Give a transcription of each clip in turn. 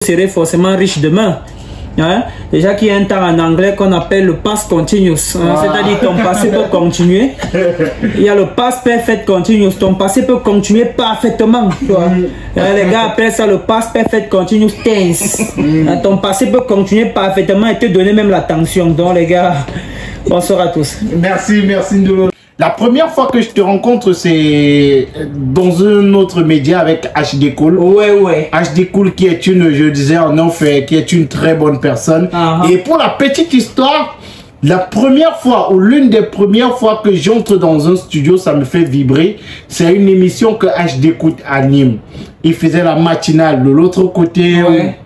serez forcément riche demain. Hein? Déjà qu'il y a un temps en anglais qu'on appelle le past continuous, hein? C'est-à-dire ton passé peut continuer. Il y a le past perfect continuous, ton passé peut continuer parfaitement. Tu vois? Les gars appellent ça le past perfect continuous tense. Ton passé peut continuer parfaitement et te donner même l'attention. Donc les gars, bonsoir à tous. Merci Ndolo. La première fois que je te rencontre, c'est dans un autre média avec HD Cool. Ouais. HD Cool qui est une, je disais en off, qui est une très bonne personne. Et pour la petite histoire, la première fois ou l'une des premières fois que j'entre dans un studio, ça me fait vibrer. C'est une émission que HD Cool anime. Il faisait la matinale de l'autre côté.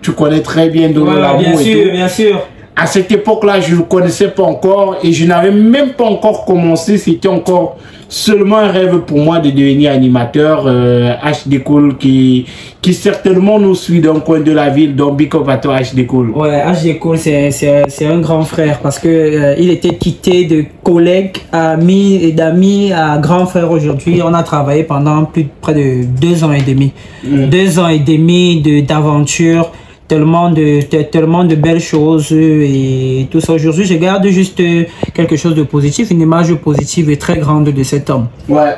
Tu connais très bien de l'amour et tout. Bien sûr. À cette époque-là, je ne le connaissais pas encore et je n'avais même pas encore commencé. C'était encore seulement un rêve pour moi de devenir animateur. HD Cool qui certainement nous suit d'un coin de la ville, donc big up à toi HD Cool. Ouais, HD Cool c'est un grand frère parce que il était quitté de collègues, amis et d'amis à grand frère aujourd'hui. On a travaillé pendant près de 2 ans et demi. 2 ans et demi d'aventure. Tellement de belles choses et tout ça. Aujourd'hui, je garde juste quelque chose de positif, une image positive et très grande de cet homme. Ouais.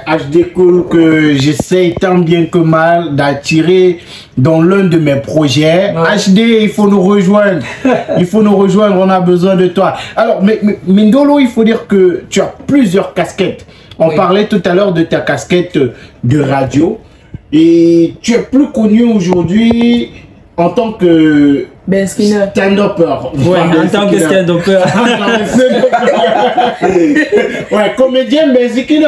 HD Cool que j'essaye tant bien que mal d'attirer dans l'un de mes projets. HD, il faut nous rejoindre. On a besoin de toi. Alors, mais Ndolo, il faut dire que tu as plusieurs casquettes. On parlait tout à l'heure de ta casquette de radio. Et tu es plus connu aujourd'hui en tant que stand-upper. Ouais, en tant que stand-upper. Ouais, comédien, mais skinner.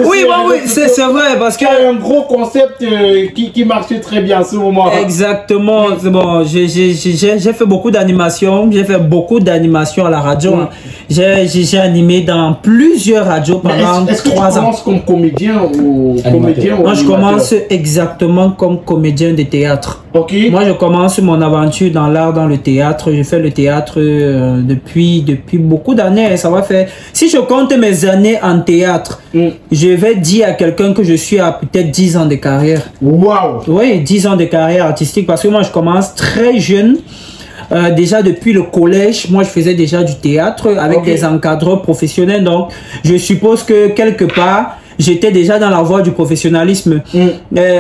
Oui, c'est vrai, parce que un gros concept qui marchait très bien à ce moment. Exactement. Bon, j'ai fait beaucoup d'animations. J'ai fait beaucoup d'animations à la radio. J'ai animé dans plusieurs radios pendant 3 ans. Est-ce que tu commences comme comédien ou comédien? Moi, je commence exactement comme comédien de théâtre. Moi, je commence mon aventure dans le théâtre. Je fais le théâtre depuis beaucoup d'années. Ça va faire... Si je compte mes années en théâtre, je vais dire à quelqu'un que je suis à peut-être 10 ans de carrière. Waouh! Oui, 10 ans de carrière artistique parce que moi, je commence très jeune. Déjà depuis le collège, moi je faisais déjà du théâtre avec des encadreurs professionnels. Donc, je suppose que quelque part, j'étais déjà dans la voie du professionnalisme.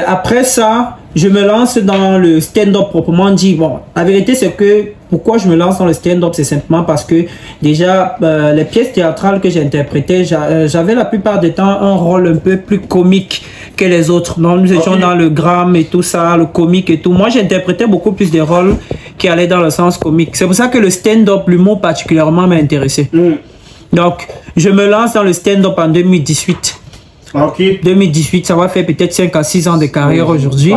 Après ça, je me lance dans le stand-up proprement dit. Bon, la vérité c'est que pourquoi je me lance dans le stand-up, c'est simplement parce que déjà les pièces théâtrales que j'interprétais, j'avais la plupart du temps un rôle un peu plus comique que les autres. Donc nous étions dans le drame et tout ça, le comique et tout. Moi j'interprétais beaucoup plus des rôles qui allaient dans le sens comique. C'est pour ça que le stand-up, l'humour particulièrement m'a intéressé. Donc je me lance dans le stand-up en 2018. 2018, ça va faire peut-être 5 à 6 ans de carrière aujourd'hui.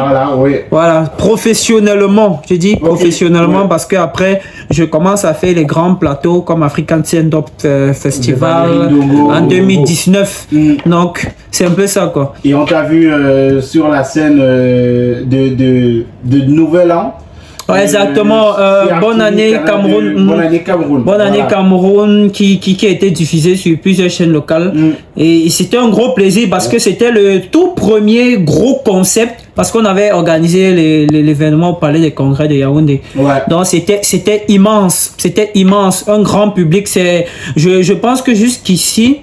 Voilà, professionnellement, je dis professionnellement parce que après je commence à faire les grands plateaux comme African Stand-Up Festival en 2019. Donc, c'est un peu ça quoi. Et on t'a vu sur la scène de Nouvel An. Ouais, exactement. Bonne année Cameroun. Bonne année Cameroun qui a été diffusée sur plusieurs chaînes locales. Et c'était un gros plaisir parce que c'était le tout premier gros concept parce qu'on avait organisé l'événement au Palais des Congrès de Yaoundé. Donc c'était immense. C'était immense. Un grand public. Je pense que jusqu'ici,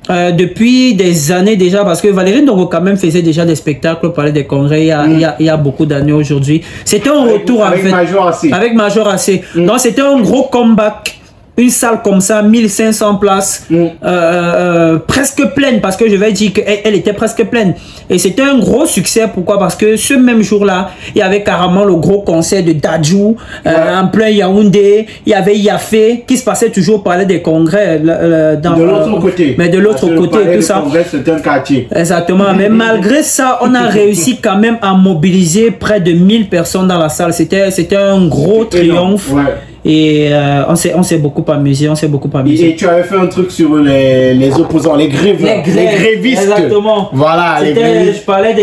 depuis des années déjà, parce que Valérie Ndongo quand même faisait déjà des spectacles au Palais des Congrès il y a beaucoup d'années aujourd'hui. C'était un retour avec Major AC. Avec Major AC. Donc c'était un gros comeback. Une salle comme ça, 1500 places, presque pleine, parce que je vais dire qu'elle était presque pleine. Et c'était un gros succès. Pourquoi? Parce que ce même jour-là, il y avait carrément le gros concert de Dadju en plein Yaoundé. Il y avait Yafé qui se passait toujours au Palais des Congrès. De l'autre côté. Mais de l'autre côté, tout ça. C'est un quartier. Exactement. Mais malgré ça, on a réussi quand même à mobiliser près de 1000 personnes dans la salle. C'était un gros triomphe. Et on s'est beaucoup amusé, Et tu avais fait un truc sur les opposants, les grévistes. Exactement. Voilà, je parlais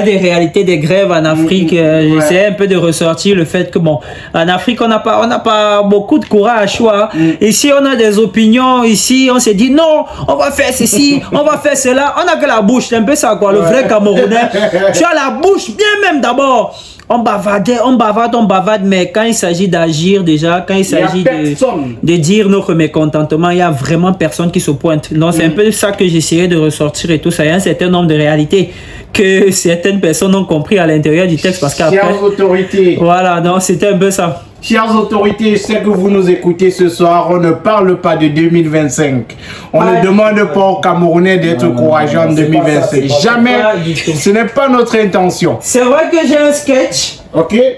des réalités des grèves en Afrique. J'essayais un peu de ressortir le fait que bon, en Afrique on n'a pas beaucoup de courage, quoi. Ici on a des opinions, ici on s'est dit non, on va faire ceci, on va faire cela. On a que la bouche, c'est un peu ça quoi, le vrai Camerounais. Tu as la bouche bien même d'abord. on bavardait, on bavarde, mais quand il s'agit d'agir déjà, quand il s'agit de dire notre mécontentement, il n'y a vraiment personne qui se pointe. Donc c'est un peu ça que j'essayais de ressortir et tout ça. Il y a un certain nombre de réalités que certaines personnes ont compris à l'intérieur du texte parce qu'après... Chères autorités. Voilà, donc c'était un peu ça. Chères autorités, je sais que vous nous écoutez ce soir, on ne parle pas de 2025. On ne demande pas aux Camerounais d'être courageux en 2025. Jamais, ce n'est pas notre intention. C'est vrai que j'ai un sketch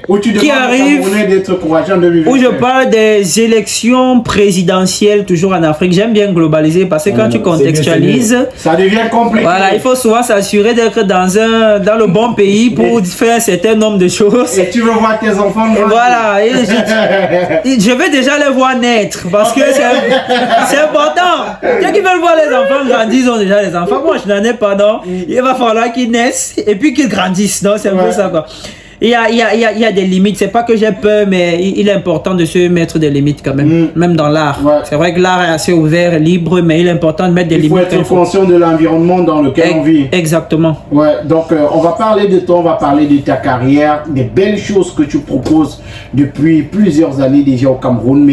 où tu demandes aux Camerounais d'être courageux en 2025. Où je parle des élections présidentielles toujours en Afrique. J'aime bien globaliser parce que quand tu contextualises, ça devient compliqué. Voilà, il faut souvent s'assurer d'être dans le bon pays pour faire un certain nombre de choses. Et tu veux voir tes enfants grandir. Voilà, je vais déjà les voir naître parce que c'est important. Ceux qui veulent voir les enfants grandir, ils ont déjà les enfants. Moi, je n'en ai pas, non. Il va falloir qu'ils naissent et puis qu'ils grandissent. Non, c'est un peu ça, quoi. Il y a des limites. C'est pas que j'ai peur, mais il est important de se mettre des limites quand même. Même dans l'art. C'est vrai que l'art est assez ouvert, libre, mais il est important de mettre des limites. Il faut être conscient de l'environnement dans lequel on vit. Exactement. Ouais, donc on va parler de toi, on va parler de ta carrière, des belles choses que tu proposes depuis plusieurs années déjà au Cameroun.